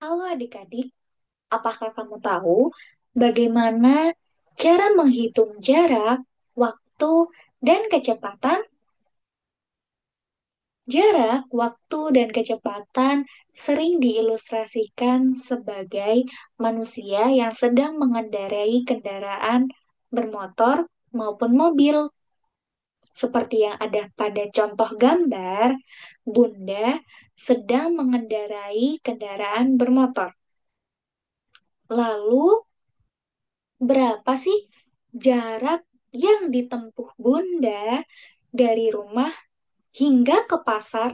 Halo adik-adik, apakah kamu tahu bagaimana cara menghitung jarak, waktu, dan kecepatan? Jarak, waktu, dan kecepatan sering diilustrasikan sebagai manusia yang sedang mengendarai kendaraan bermotor maupun mobil. Seperti yang ada pada contoh gambar, Bunda sedang mengendarai kendaraan bermotor. Lalu, berapa sih jarak yang ditempuh Bunda dari rumah hingga ke pasar?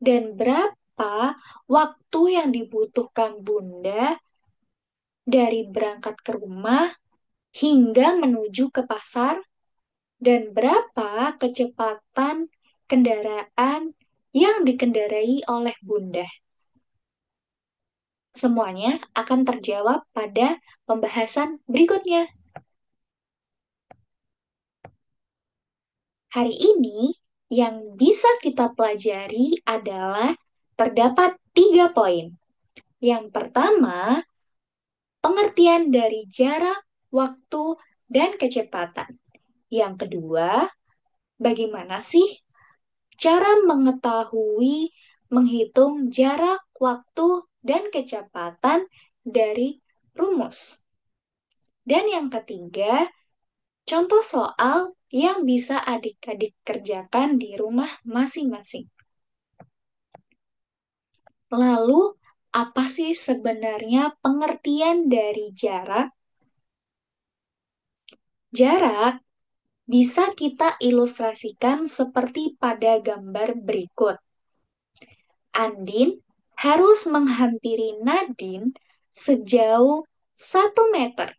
Dan berapa waktu yang dibutuhkan Bunda dari berangkat ke rumah hingga menuju ke pasar? Dan berapa kecepatan kendaraan yang dikendarai oleh Bunda? Semuanya akan terjawab pada pembahasan berikutnya. Hari ini yang bisa kita pelajari adalah terdapat 3 poin. Yang pertama, pengertian dari jarak, waktu, dan kecepatan. Yang kedua, bagaimana sih cara mengetahui menghitung jarak, waktu, dan kecepatan dari rumus. Dan yang ketiga, contoh soal yang bisa adik-adik kerjakan di rumah masing-masing. Lalu, apa sih sebenarnya pengertian dari jarak? Jarak bisa kita ilustrasikan seperti pada gambar berikut. Andin harus menghampiri Nadine sejauh 1 meter.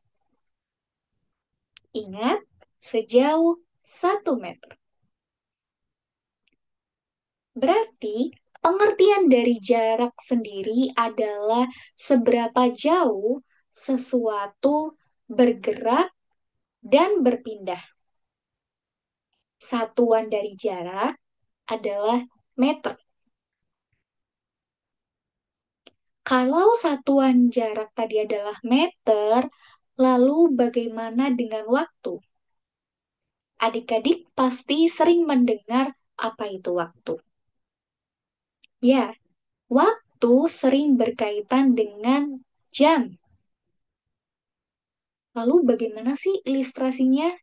Ingat, sejauh 1 meter. Berarti pengertian dari jarak sendiri adalah seberapa jauh sesuatu bergerak dan berpindah. Satuan dari jarak adalah meter. Kalau satuan jarak tadi adalah meter, lalu bagaimana dengan waktu? Adik-adik pasti sering mendengar apa itu waktu. Ya, waktu sering berkaitan dengan jam. Lalu bagaimana sih ilustrasinya?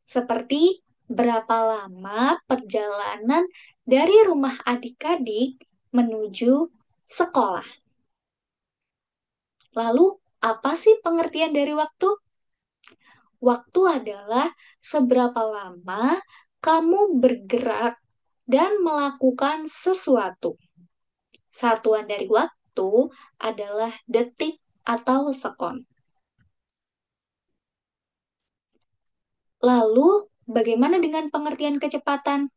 Seperti berapa lama perjalanan dari rumah adik-adik menuju sekolah. Lalu, apa sih pengertian dari waktu? Waktu adalah seberapa lama kamu bergerak dan melakukan sesuatu. Satuan dari waktu adalah detik atau sekon. Lalu, bagaimana dengan pengertian kecepatan?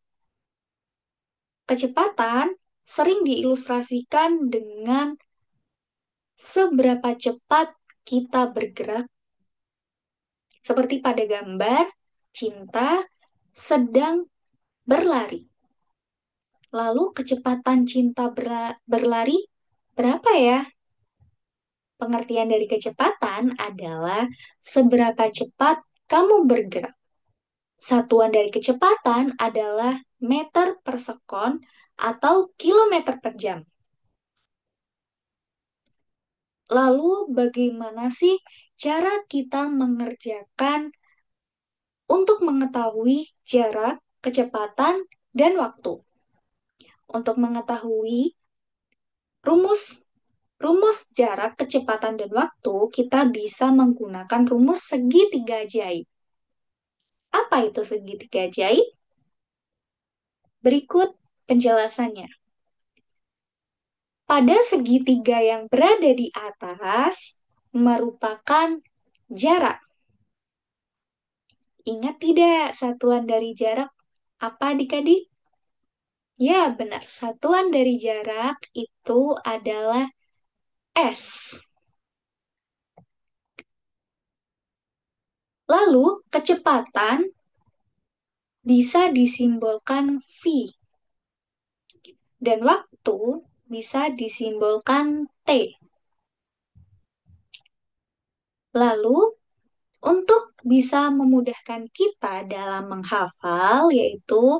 Kecepatan sering diilustrasikan dengan seberapa cepat kita bergerak. Seperti pada gambar, Cinta sedang berlari. Lalu kecepatan Cinta berlari berapa ya? Pengertian dari kecepatan adalah seberapa cepat kamu bergerak. Satuan dari kecepatan adalah meter per sekon atau kilometer per jam. Lalu bagaimana sih cara kita mengerjakan untuk mengetahui jarak, kecepatan, dan waktu? Untuk mengetahui rumus rumus jarak, kecepatan, dan waktu, kita bisa menggunakan rumus segitiga ajaib. Apa itu segitiga ajaib? Berikut penjelasannya. Pada segitiga yang berada di atas merupakan jarak. Ingat tidak satuan dari jarak apa adik-adik? Ya, benar. Satuan dari jarak itu adalah S. Lalu, kecepatan bisa disimbolkan V. Dan waktu bisa disimbolkan T. Lalu, untuk bisa memudahkan kita dalam menghafal, yaitu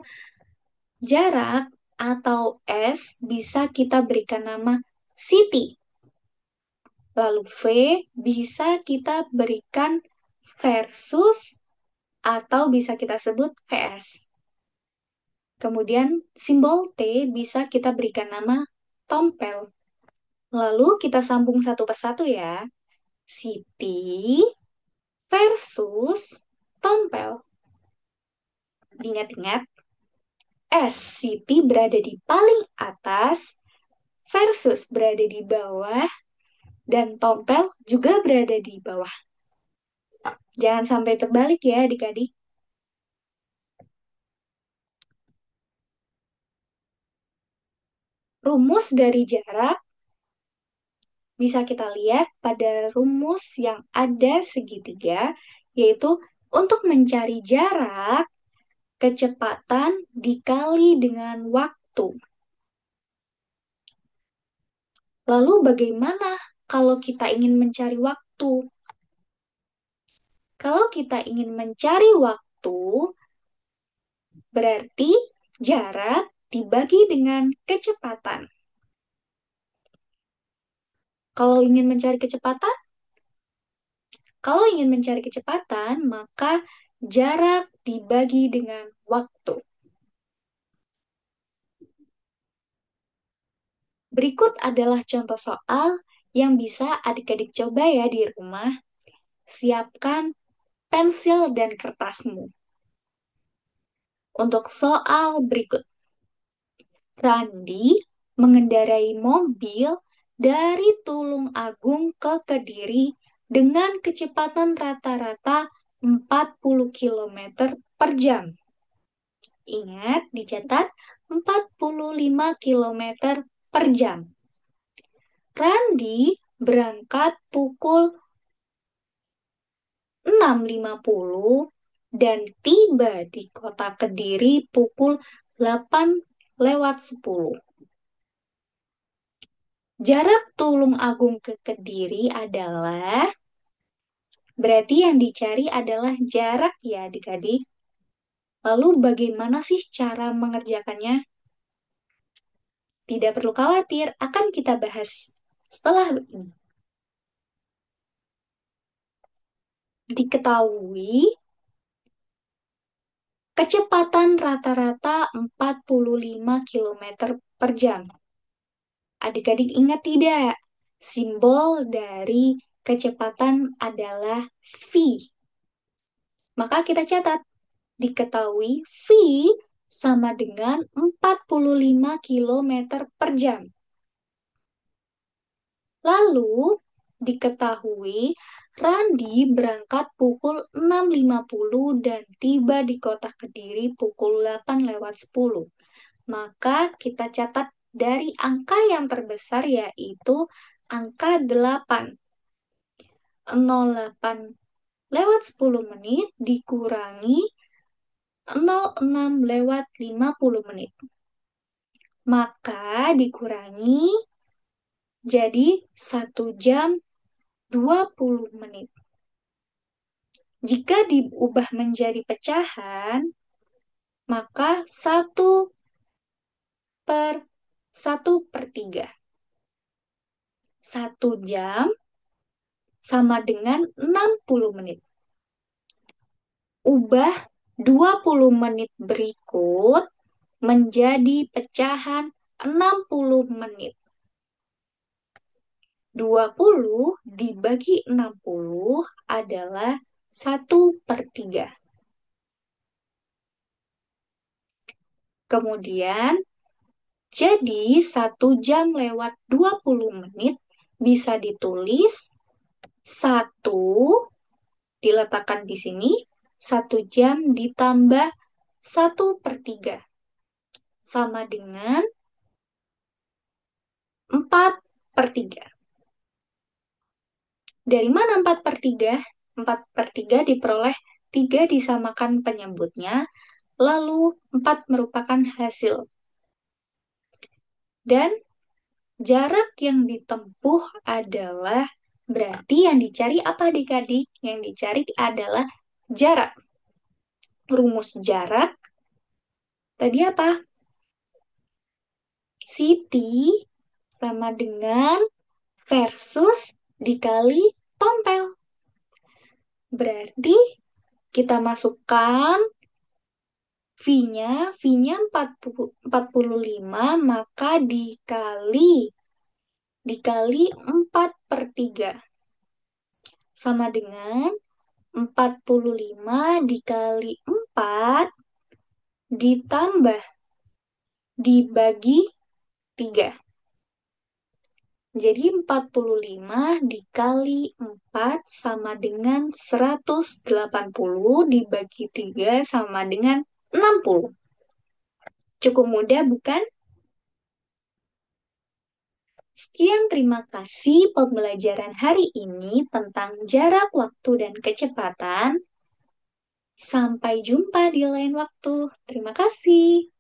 jarak atau S bisa kita berikan nama Siti. Lalu V bisa kita berikan versus atau bisa kita sebut VS. Kemudian simbol T bisa kita berikan nama tompel. Lalu kita sambung satu persatu ya. Siti versus tompel. Diingat-ingat, S Siti berada di paling atas versus berada di bawah dan tompel juga berada di bawah. Jangan sampai terbalik ya adik-adik. Rumus dari jarak bisa kita lihat pada rumus yang ada segitiga, yaitu untuk mencari jarak, kecepatan dikali dengan waktu. Lalu bagaimana kalau kita ingin mencari waktu? Kalau kita ingin mencari waktu, berarti jarak dibagi dengan kecepatan. Kalau ingin mencari kecepatan, maka jarak dibagi dengan waktu. Berikut adalah contoh soal yang bisa adik-adik coba ya di rumah. Siapkan pensil dan kertasmu. Untuk soal berikut. Randi mengendarai mobil dari Tulung Agung ke Kediri dengan kecepatan rata-rata 40 km per jam. Ingat, dicatat 45 km per jam. Randi berangkat pukul 6.50 dan tiba di kota Kediri pukul 8:10. Jarak Tulung Agung ke Kediri adalah, berarti yang dicari adalah jarak ya adik-adik. Lalu bagaimana sih cara mengerjakannya? Tidak perlu khawatir, akan kita bahas setelah ini. Diketahui kecepatan rata-rata 45 km per jam. Adik-adik ingat tidak? Simbol dari kecepatan adalah V. Maka kita catat, diketahui V sama dengan 45 km per jam. Lalu, diketahui Randi berangkat pukul 6.50 dan tiba di kota Kediri pukul 8:10. Maka kita catat dari angka yang terbesar yaitu angka 8. 08:10 dikurangi 06:50. Maka dikurangi jadi 1 jam 20 menit. Jika diubah menjadi pecahan, maka 1/1/3. 1 jam sama dengan 60 menit. Ubah 20 menit berikut menjadi pecahan 60 menit. 20 dibagi 60 adalah 1/3. Kemudian, jadi 1 jam lewat 20 menit bisa ditulis 1 diletakkan di sini, 1 jam ditambah 1/3 sama dengan 4/3. Dari mana 4/3? 4/3 diperoleh 3 disamakan penyebutnya, lalu 4 merupakan hasil. Dan Jarak yang ditempuh adalah, berarti yang dicari apa adik-adik? Yang dicari adalah jarak. Rumus jarak tadi apa? Siti sama dengan versus dikali tompel. Berarti kita masukkan V-nya 45, maka dikali 4/3. Sama dengan 45 dikali 4 ditambah dibagi 3. Jadi 45 dikali 4 sama dengan 180, dibagi 3 sama dengan 60. Cukup mudah bukan? Sekian, terima kasih pembelajaran hari ini tentang jarak waktu dan kecepatan. Sampai jumpa di lain waktu. Terima kasih.